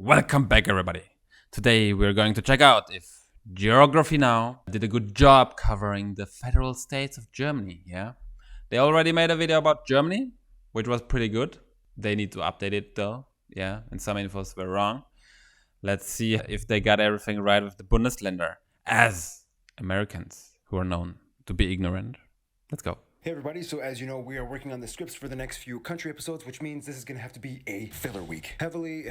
Welcome back, everybody. Today we're going to check out if Geography Now did a good job covering the federal states of Germany. Yeah, they already made a video about Germany, which was pretty good. They need to update it though. Yeah, and some infos were wrong. Let's see if they got everything right with the Bundesländer, as Americans who are known to be ignorant. Let's go. Hey everybody, so as you know, we are working on the scripts for the next few country episodes, which means this is going to have to be a filler week. Heavily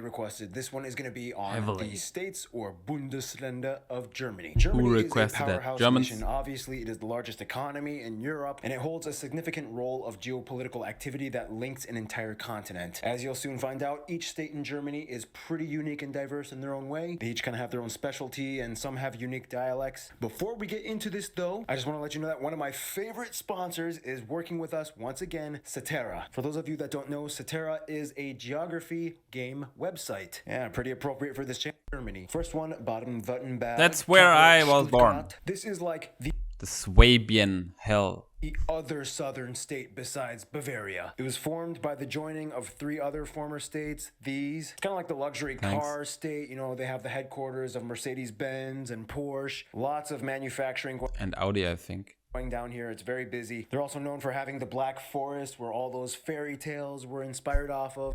requested. This one is going to be on the states or Bundesländer of Germany. Germany is a powerhouse nation. Obviously, it is the largest economy in Europe, and it holds a significant role of geopolitical activity that links an entire continent. As you'll soon find out, each state in Germany is pretty unique and diverse in their own way. They each kind of have their own specialty, and some have unique dialects. Before we get into this, though, I just want to let you know that one of my favorite sponsors is working with us once again, Satera. For those of you that don't know, Satera is a geography game website. Yeah, pretty appropriate for this channel. Germany. First one, Baden-Württemberg. That's where I was born. This is like the Swabian hell. The other southern state besides Bavaria. It was formed by the joining of 3 other former states. It's kind of like the luxury car state. You know, they have the headquarters of Mercedes-Benz and Porsche. Lots of manufacturing. And Audi, I think. Going down here, it's very busy. They're also known for having the Black Forest, where all those fairy tales were inspired off of.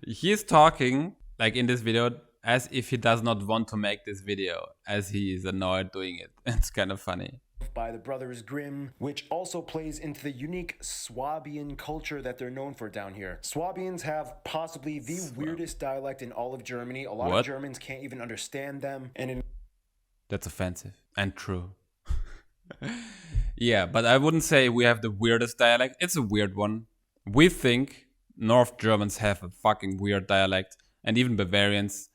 He's talking, like in this video, as if he does not want to make this video, as he is annoyed doing it. It's kind of funny. By the Brothers Grimm, which also plays into the unique Swabian culture that they're known for down here. Swabians have possibly the weirdest dialect in all of Germany. A lot of Germans can't even understand them. That's offensive and true. Yeah, but I wouldn't say we have the weirdest dialect. It's a weird one. We think North Germans have a fucking weird dialect, and even Bavarians,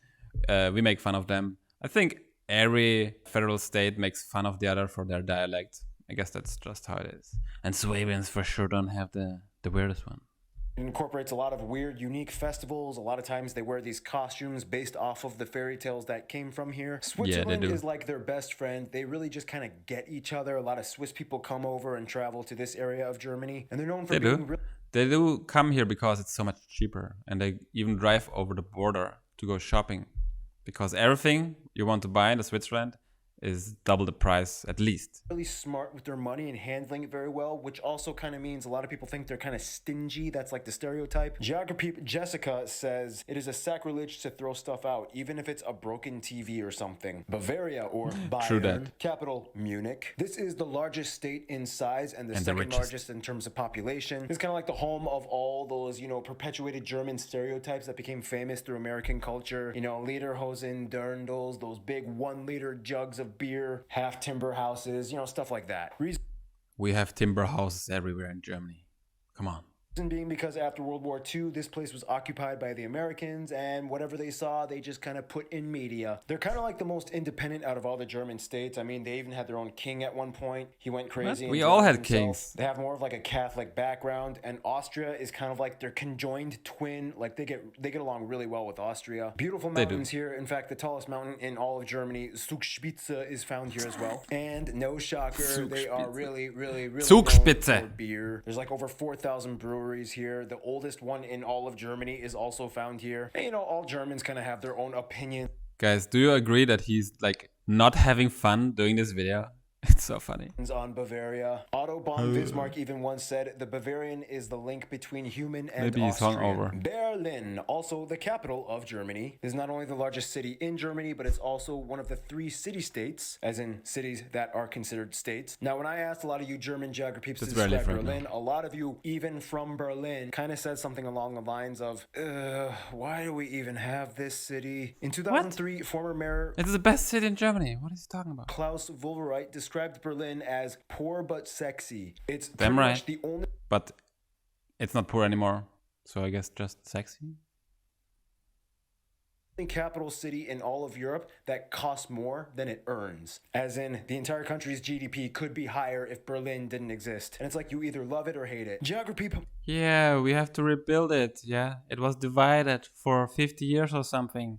we make fun of them. I think every federal state makes fun of the other for their dialect. I guess that's just how it is. And Swabians for sure don't have the weirdest one. It incorporates a lot of weird, unique festivals. A lot of times they wear these costumes based off of the fairy tales that came from here. Switzerland is like their best friend. They really just kind of get each other. A lot of Swiss people come over and travel to this area of Germany. And they're known for They do come here because it's so much cheaper. And they even drive over the border to go shopping. Because everything you want to buy in the Switzerland is double the price at least. Really smart with their money and handling it very well, which also kind of means a lot of people think they're kind of stingy. That's like the stereotype. Geography Jessica says it is a sacrilege to throw stuff out, even if it's a broken TV or something. Bavaria or Bayern, capital Munich. This is the largest state in size and the second largest in terms of population. It's kind of like the home of all those, you know, perpetuated German stereotypes that became famous through American culture. You know, lederhosen, dirndls, those big 1-liter jugs of beer, half timber houses, you know, stuff like that. We have timber houses everywhere in Germany. Come on. Reason being because after World War II, this place was occupied by the Americans, and whatever they saw, they just kind of put in media. They're kind of like the most independent out of all the German states. I mean, they even had their own king at one point. He went crazy. We all had kings. They have more of like a Catholic background, and Austria is kind of like their conjoined twin. Like they get along really well with Austria. Beautiful mountains here. In fact, the tallest mountain in all of Germany, Zugspitze, is found here as well. And no shocker, they are really Zugspitze known for beer. There's like over 4,000 breweries here. The oldest one in all of Germany is also found here. And, you know, all Germans kind of have their own opinion. Guys, do you agree that he's like not having fun doing this video? It's so funny. On Bavaria. Otto von Bismarck even once said, the Bavarian is the link between human and Austrian. Berlin, also the capital of Germany, is not only the largest city in Germany, but it's also one of the 3 city-states, as in cities that are considered states. Now, when I asked a lot of you German geography peeps to describe Berlin, a lot of you, even from Berlin, kind of said something along the lines of, why do we even have this city? In 2003, former mayor... It's the best city in Germany. What is he talking about? Klaus Wowereit described Berlin as poor but sexy. It's damn pretty right. much the only... But it's not poor anymore. So I guess just sexy. Capital city in all of Europe that costs more than it earns. As in, the entire country's GDP could be higher if Berlin didn't exist. And it's like you either love it or hate it. Geography... Yeah, we have to rebuild it. Yeah, it was divided for 50 years or something.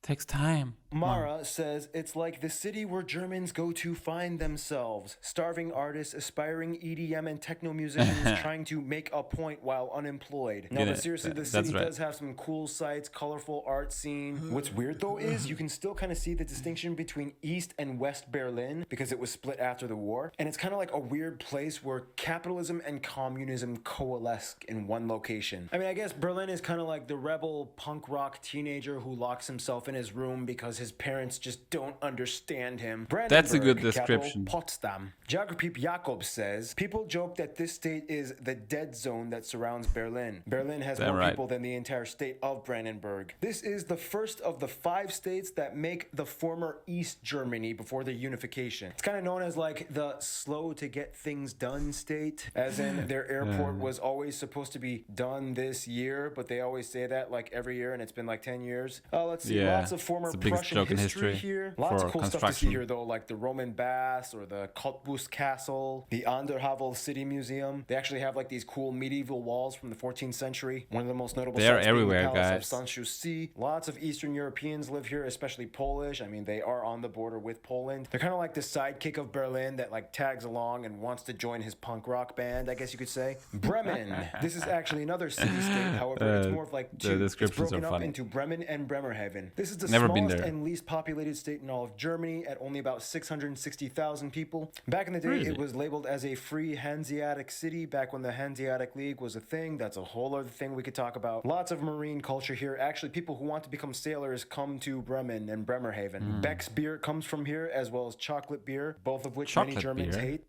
Takes time. Mara says it's like the city where Germans go to find themselves. Starving artists, aspiring EDM and techno musicians trying to make a point while unemployed. No, but seriously, the city does have some cool sights, colorful art scene. What's weird though is you can still kind of see the distinction between East and West Berlin because it was split after the war. And it's kind of like a weird place where capitalism and communism coalesce in one location. I mean, I guess Berlin is kind of like the rebel punk rock teenager who locks himself in his room because his parents just don't understand him. That's a good description. Potsdam. Geography Jakob says, people joke that this state is the dead zone that surrounds Berlin. Berlin has more people than the entire state of Brandenburg. This is the first of the 5 states that make the former East Germany before the unification. It's kind of known as like the slow to get things done state, as in their airport was always supposed to be done this year, but they always say that like every year and it's been like 10 years. Let's see, lots of former Prussian history here. Lots of cool stuff to see here though, like the Roman baths or the Cottbus Castle, the Anderhavel City Museum. They actually have like these cool medieval walls from the 14th century. One of the most notable sites everywhere, being the Palace guys. of Sanssouci. Lots of Eastern Europeans live here, especially Polish. I mean, they are on the border with Poland. They're kind of like the sidekick of Berlin that like tags along and wants to join his punk rock band, I guess you could say. Bremen. This is actually another city-state. However, it's more of like two. It's broken up into Bremen and Bremerhaven. This is the smallest and least populated state in all of Germany at only about 660,000 people. Back in the day, it was labeled as a free Hanseatic city back when the Hanseatic League was a thing. That's a whole other thing we could talk about. Lots of marine culture here. Actually, people who want to become sailors come to Bremen and Bremerhaven. Beck's beer comes from here, as well as chocolate beer, both of which many Germans hate.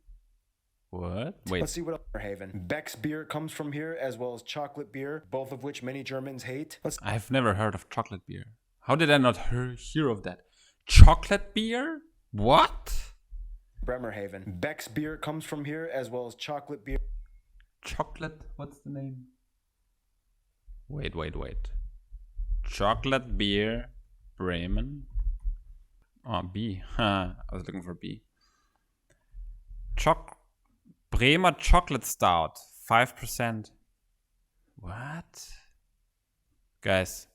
What? Wait. Let's see what else. Bremerhaven. Beck's beer comes from here, as well as chocolate beer, both of which many Germans hate. I've never heard of chocolate beer. How did I not hear of that? Chocolate beer? What? Bremerhaven. Beck's beer comes from here, as well as chocolate beer. Chocolate? What's the name? Wait. Chocolate beer, Bremen. Oh, B. I was looking for B. Bremer chocolate stout, 5%. What? Guys,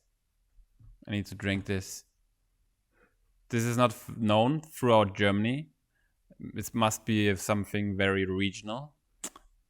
I need to drink this. This is not known throughout Germany. It must be something very regional.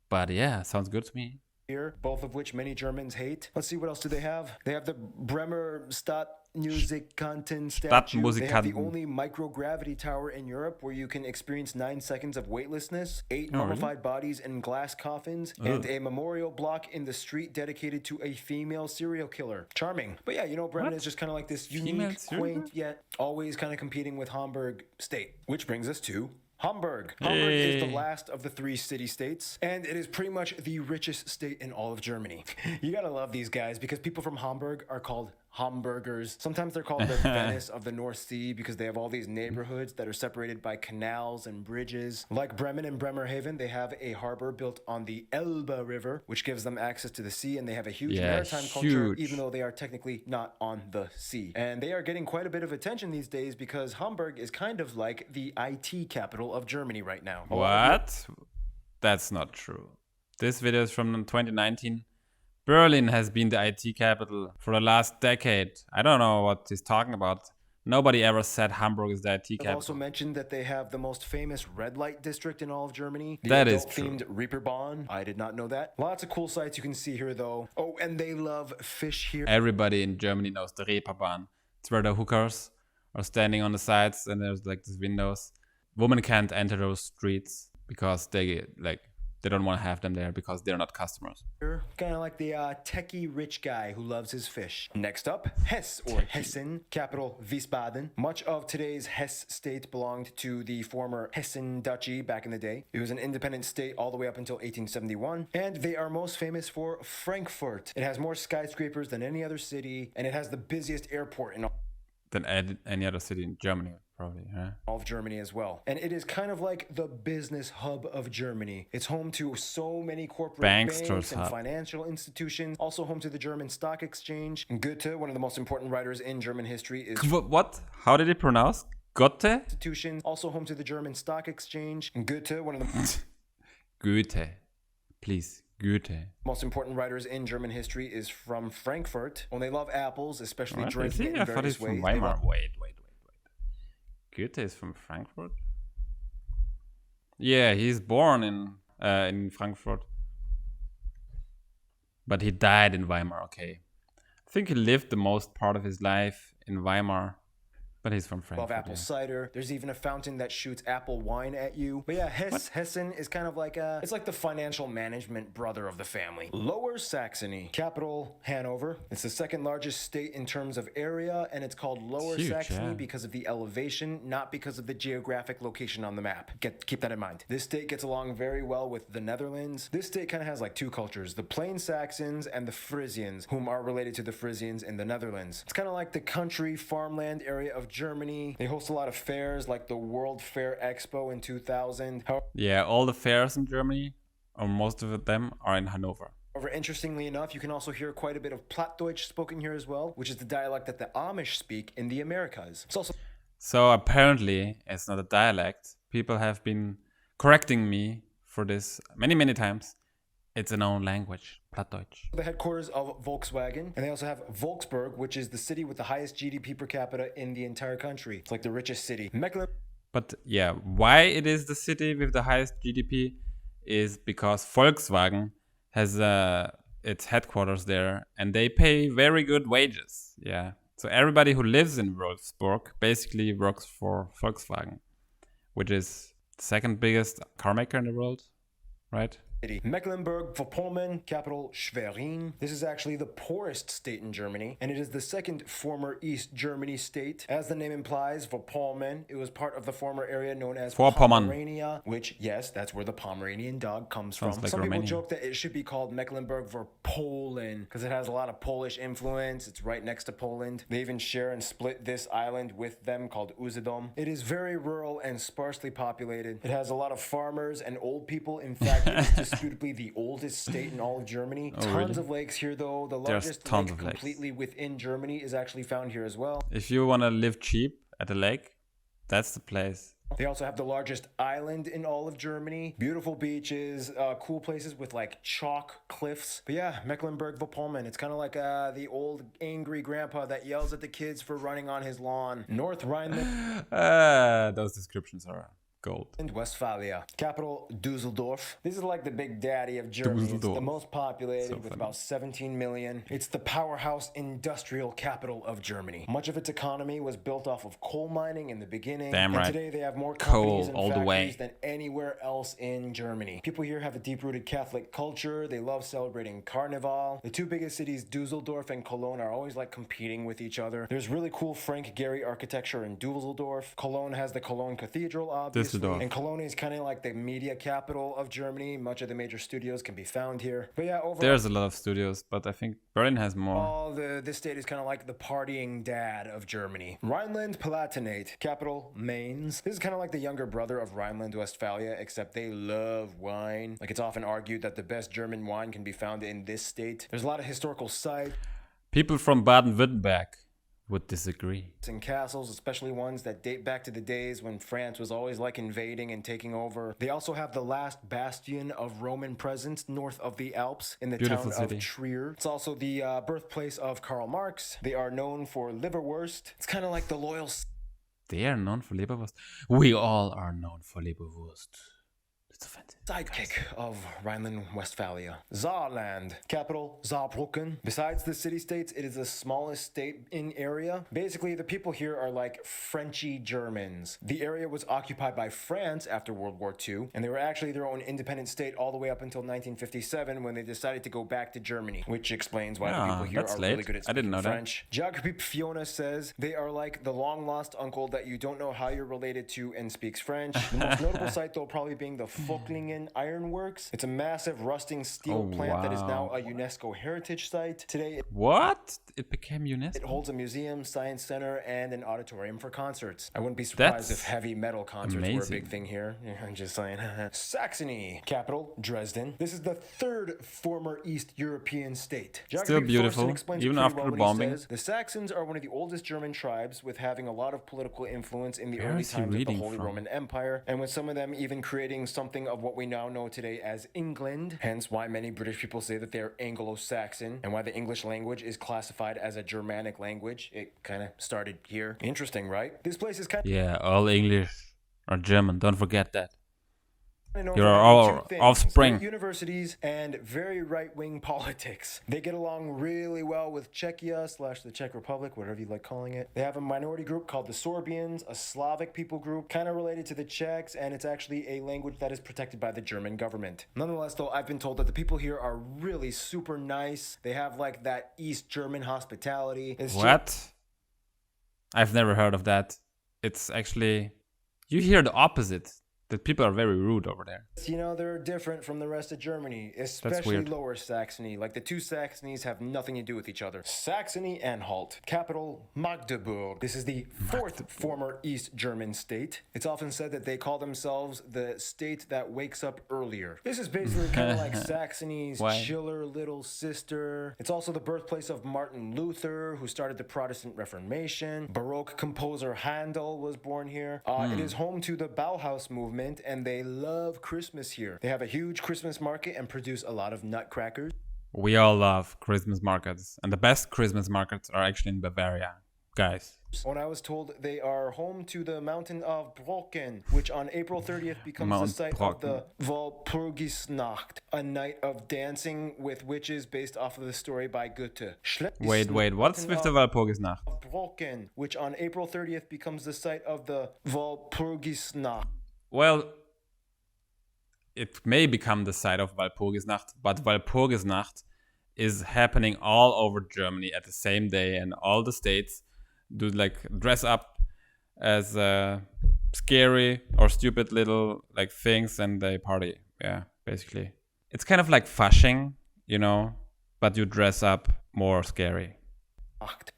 But yeah, sounds good to me. Here, both of which many Germans hate. Let's see, what else do they have? They have the Bremer Stadtmusikanten statue. They have the only microgravity tower in Europe where you can experience 9 seconds of weightlessness, 8 mummified bodies in glass coffins, and a memorial block in the street dedicated to a female serial killer. Charming. But yeah, you know, Bremen is just kind of like this unique, quaint, yet always kind of competing with Hamburg state. Which brings us to Hamburg. Hamburg is the last of the 3 city-states, and it is pretty much the richest state in all of Germany. You gotta love these guys because people from Hamburg are called Hamburgers. Sometimes they're called the Venice of the North Sea because they have all these neighborhoods that are separated by canals and bridges. Like Bremen and Bremerhaven, they have a harbor built on the Elbe River, which gives them access to the sea, and they have a huge maritime culture, even though they are technically not on the sea. And they are getting quite a bit of attention these days because Hamburg is kind of like the IT capital of Germany right now. What? That's not true. This video is from 2019. Berlin has been the IT capital for the last decade. I don't know what he's talking about. Nobody ever said Hamburg is the IT capital. I've also mentioned that they have the most famous red light district in all of Germany. That is true. Themed Reeperbahn. I did not know that. Lots of cool sights you can see here though. Oh, and they love fish here. Everybody in Germany knows the Reeperbahn. It's where the hookers are standing on the sides and there's like these windows. Women can't enter those streets because they don't want to have them there because they're not customers. Kind of like the techie rich guy who loves his fish. Next up, Hesse or Hessen, capital Wiesbaden. Much of today's Hesse state belonged to the former Hessen Duchy back in the day. It was an independent state all the way up until 1871. And they are most famous for Frankfurt. It has more skyscrapers than any other city, and it has the busiest airport in than any other city in Germany, probably, huh? All of Germany as well. And it is kind of like the business hub of Germany. It's home to so many corporate banks and financial institutions. Also home to the German Stock Exchange. Goethe, one of the most important writers in German history, is... What? How did he pronounce? Goethe? Institutions. Also home to the German Stock Exchange. Goethe, one of the... Goethe. Please. Goethe. Most important writers in German history is from Frankfurt. When they love apples, especially drinking in various ways. Weimar. Wait. Goethe is from Frankfurt? Yeah, he's born in Frankfurt. But he died in Weimar, okay. I think he lived the most part of his life in Weimar. But he's from Frankfurt. Love apple cider. There's even a fountain that shoots apple wine at you. But yeah, Hessen is kind of like it's like the financial management brother of the family. Lower Saxony, capital Hanover. It's the second largest state in terms of area, and it's called Lower Saxony because of the elevation, not because of the geographic location on the map. Keep that in mind. This state gets along very well with the Netherlands. This state kind of has like two cultures, the plain Saxons and the Frisians, whom are related to the Frisians in the Netherlands. It's kind of like the country farmland area of Germany. They host a lot of fairs like the World Fair Expo in 2000. Yeah, all the fairs in Germany, or most of them, are in Hanover. However, interestingly enough, you can also hear quite a bit of Plattdeutsch spoken here as well, which is the dialect that the Amish speak in the Americas. It's also so apparently, it's not a dialect. People have been correcting me for this many times. It's an own language, Plattdeutsch. The headquarters of Volkswagen, and they also have Wolfsburg, which is the city with the highest GDP per capita in the entire country. It's like the richest city. But yeah, why it is the city with the highest GDP is because Volkswagen has its headquarters there, and they pay very good wages. Yeah, so everybody who lives in Wolfsburg basically works for Volkswagen, which is the second biggest car maker in the world, right? Mecklenburg-Vorpommern, capital Schwerin. This is actually the poorest state in Germany, and it is the second former East Germany state. As the name implies, Vorpommern, it was part of the former area known as Pomerania, which, yes, that's where the Pomeranian dog comes from. Like Some Romania. people joke that it should be called Mecklenburg-Vorpolen because it has a lot of Polish influence. It's right next to Poland. They even share and split this island with them called Usedom. It is very rural and sparsely populated. It has a lot of farmers and old people. In fact, it is indisputably the oldest state in all of Germany. Tons of lakes here, though. The largest lake completely within Germany is actually found here as well. If you want to live cheap at a lake, that's the place. They also have the largest island in all of Germany. Beautiful beaches, cool places with like chalk cliffs. But yeah, Mecklenburg-Vorpommern. It's kind of like the old angry grandpa that yells at the kids for running on his lawn. North Rhineland. Those descriptions are gold. And Westphalia, capital Düsseldorf. This is like the big daddy of Germany. It's the most populated with about 17 million. It's the powerhouse industrial capital of Germany. Much of its economy was built off of coal mining in the beginning. Damn right. And today they have more companies and factories than anywhere else in Germany. People here have a deep-rooted Catholic culture. They love celebrating Carnival. The two biggest cities, Düsseldorf and Cologne, are always like competing with each other. There's really cool Frank Gehry architecture in Düsseldorf. Cologne has the Cologne Cathedral, obviously. And Cologne is kind of like the media capital of Germany. Much of the major studios can be found here. But yeah, overall, there's a lot of studios, but I think Berlin has more. This state is kind of like the partying dad of Germany. Rhineland-Palatinate, capital Mainz. This is kind of like the younger brother of Rhineland-Westphalia, except they love wine. Like, it's often argued that the best German wine can be found in this state. There's a lot of historical sites. People from Baden-Württemberg would disagree. And castles, especially ones that date back to the days when France was always like invading and taking over. They also have the last bastion of Roman presence north of the Alps in the town of Trier. It's also the birthplace of Karl Marx. They are known for liverwurst. It's kind of like the loyal... They are known for liverwurst. We all are known for liverwurst. It's offensive. Sidekick of Rhineland-Westphalia. Saarland, capital Saarbrücken. Besides the city-states, it is the smallest state in area. Basically, the people here are like Frenchy Germans. The area was occupied by France after World War II, and they were actually their own independent state all the way up until 1957 when they decided to go back to Germany, which explains why the people here are really good at speaking French. Geography Fiona says they are like the long-lost uncle that you don't know how you're related to and speaks French. The most notable site, though, probably being the Völklingen Ironworks. It's a massive rusting steel plant that is now a UNESCO heritage site. Today, it became UNESCO? It holds a museum, science center, and an auditorium for concerts. I wouldn't be surprised if heavy metal concerts were a big thing here. I'm just saying. Saxony, capital Dresden. This is the third former East European state. Still beautiful, even after the bombing. The Saxons are one of the oldest German tribes, with having a lot of political influence in the early times of the Holy Roman Empire, and with some of them even creating something something of what we now know today as England, hence why many British people say that they're Anglo-Saxon, and why the English language is classified as a Germanic language. It kind of started here. Interesting, right? This place is kind of... Yeah, all English are German. Don't forget that. You're our offspring. Universities and very right-wing politics. They get along really well with Czechia / the Czech Republic, whatever you like calling it. They have a minority group called the Sorbians, a Slavic people group, kind of related to the Czechs, and it's actually a language that is protected by the German government. Nonetheless, though, I've been told that the people here are really super nice. They have like that East German hospitality. What? I've never heard of that. It's actually... You hear the opposite. That people are very rude over there. You know, they're different from the rest of Germany, especially Lower Saxony. Like the two Saxonies have nothing to do with each other. Saxony-Anhalt, capital Magdeburg. This is the fourth former East German state. It's often said that they call themselves the state that wakes up earlier. This is basically kind of like Saxony's chiller little sister. It's also the birthplace of Martin Luther, who started the Protestant Reformation. Baroque composer Handel was born here. It is home to the Bauhaus movement, and they love Christmas here. They have a huge Christmas market and produce a lot of nutcrackers. We all love Christmas markets, and the best Christmas markets are actually in Bavaria, guys. When I was told they are home to the mountain of Brocken, which on April 30th becomes the site of the Walpurgisnacht, a night of dancing with witches based off of the story by Goethe. Wait, what's with the Walpurgisnacht? Brocken, which on April 30th becomes the site of the Walpurgisnacht. Well, it may become the site of Walpurgisnacht, but Walpurgisnacht is happening all over Germany at the same day, and all the states do like dress up as scary or stupid little like things, and they party. Yeah, basically. It's kind of like Fasching, you know, but you dress up more scary.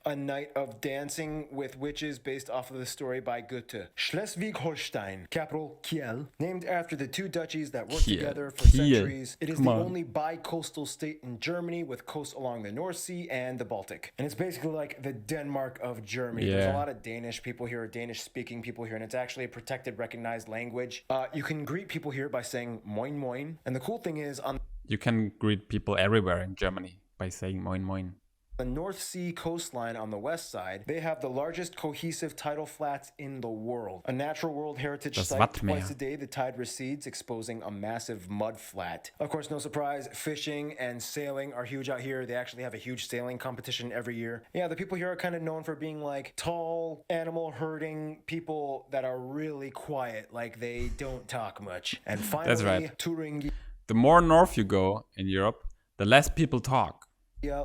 A night of dancing with witches based off of the story by Goethe. Schleswig-Holstein, capital Kiel, named after the two duchies that worked together for centuries. It is the only bi-coastal state in Germany with coasts along the North Sea and the Baltic. And it's basically like the Denmark of Germany. There's a lot of Danish people here, Danish-speaking people here, and it's actually a protected, recognized language. You can greet people here by saying moin moin. And the cool thing is, you can greet people everywhere in Germany by saying moin moin. The North Sea coastline on the west side, they have the largest cohesive tidal flats in the world. A natural World Heritage site. Twice a day, the tide recedes, exposing a massive mud flat. Of course, no surprise, fishing and sailing are huge out here. They actually have a huge sailing competition every year. Yeah, the people here are kind of known for being like tall, animal herding people that are really quiet, like they don't talk much. And finally, that's right. Thuringia. The more north you go in Europe, the less people talk.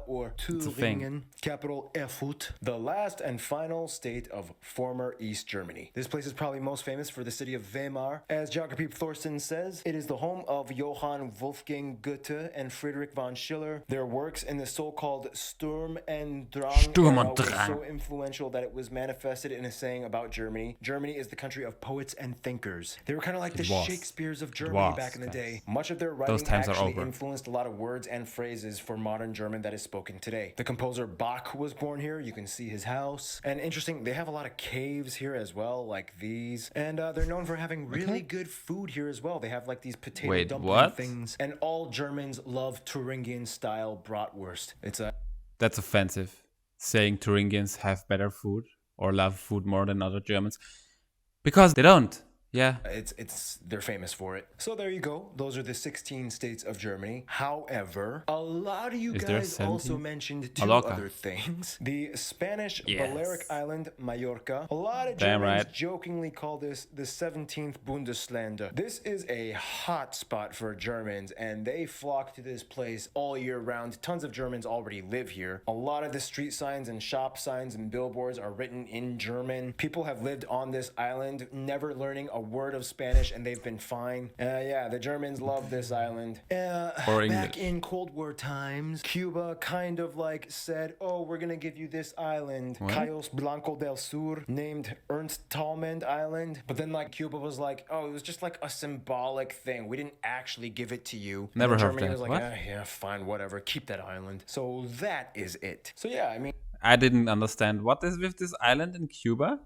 Or Thüringen, capital Erfurt, the last and final state of former East Germany. This place is probably most famous for the city of Weimar. As Geography Thorsten says, it is the home of Johann Wolfgang Goethe and Friedrich von Schiller. Their works in the so-called Sturm und Drang were so influential that it was manifested in a saying about Germany. Germany is the country of poets and thinkers. They were kind of like the Shakespeares of Germany back in the day. Much of their writing actually influenced a lot of words and phrases for modern German that is spoken today. The composer Bach was born here. You can see his house. And interesting, they have a lot of caves here as well, like these. And they're known for having really good food here as well. They have like these potato dumpling things. And all Germans love Thuringian-style bratwurst. That's offensive. Saying Thuringians have better food or love food more than other Germans. Because they don't. Yeah. They're famous for it. So there you go. Those are the 16 states of Germany. However, a lot of you guys also mentioned two other things. The Spanish Balearic island, Mallorca. A lot of Germans jokingly call this the 17th Bundesländer. This is a hot spot for Germans, and they flock to this place all year round. Tons of Germans already live here. A lot of the street signs and shop signs and billboards are written in German. People have lived on this island, never learning a word of Spanish, and they've been fine. Yeah, the Germans love this island. Back in Cold War times, Cuba kind of like said, oh, we're gonna give you this island, Cayos Blanco del Sur, named Ernst Talmand Island. But then like Cuba was like, oh, it was just like a symbolic thing. We didn't actually give it to you. Never heard Germany that. was like, yeah, fine, whatever, keep that island. So that is it. So yeah, I mean, I didn't understand what is with this island in Cuba.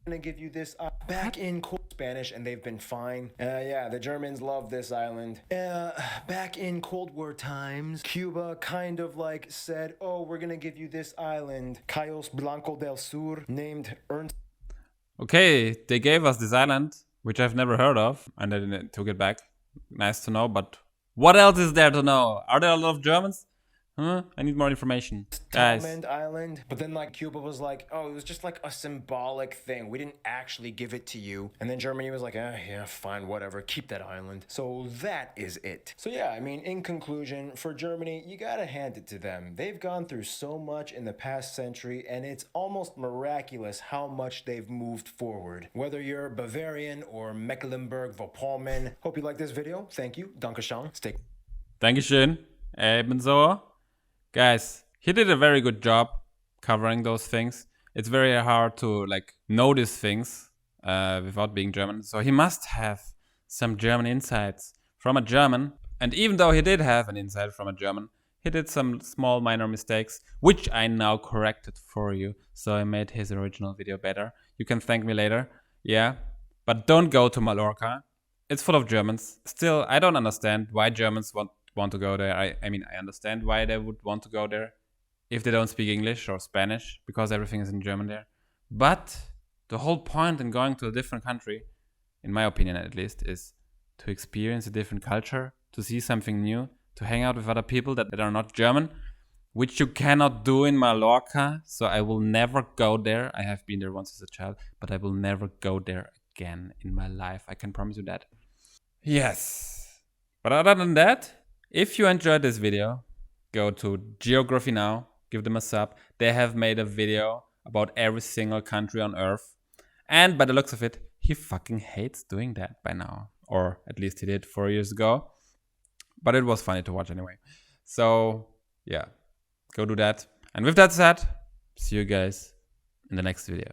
gonna give you this back in cold Spanish, and they've been fine. Yeah, the Germans love this island. Back in Cold War times, Cuba kind of like said, oh, we're gonna give you this island, Cayos Blanco del Sur, named Ernst. Okay, they gave us this island, which I've never heard of, and I took it back. Nice to know, but what else is there to know? Are there a lot of Germans? Huh? I need more information. Guys. Island. But then like Cuba was like, oh, it was just like a symbolic thing. We didn't actually give it to you. And then Germany was like, yeah, fine, whatever. Keep that island. So that is it. So yeah, I mean, in conclusion, for Germany, you gotta hand it to them. They've gone through so much in the past century, and it's almost miraculous how much they've moved forward. Whether you're Bavarian or Mecklenburg-Vorpommern. Hope you like this video. Thank you. Dankeschön. Stay. Dankeschön. Ebenso. Guys, he did a very good job covering those things. It's very hard to like notice things without being German. So he must have some German insights from a German. And even though he did have an insight from a German, he did some small minor mistakes, which I now corrected for you. So I made his original video better. You can thank me later. Yeah, but don't go to Mallorca. It's full of Germans. Still, I don't understand why Germans want to go there. I mean, I understand why they would want to go there if they don't speak English or Spanish, because everything is in German there. But the whole point in going to a different country, in my opinion at least, is to experience a different culture, to see something new, to hang out with other people that are not German, which you cannot do in Mallorca. So I will never go there. I have been there once as a child, but I will never go there again in my life. I can promise you that. Yes. But other than that, if you enjoyed this video, go to Geography Now, give them a sub. They have made a video about every single country on Earth. And by the looks of it, he fucking hates doing that by now. Or at least he did 4 years ago. But it was funny to watch anyway. So, yeah, go do that. And with that said, see you guys in the next video.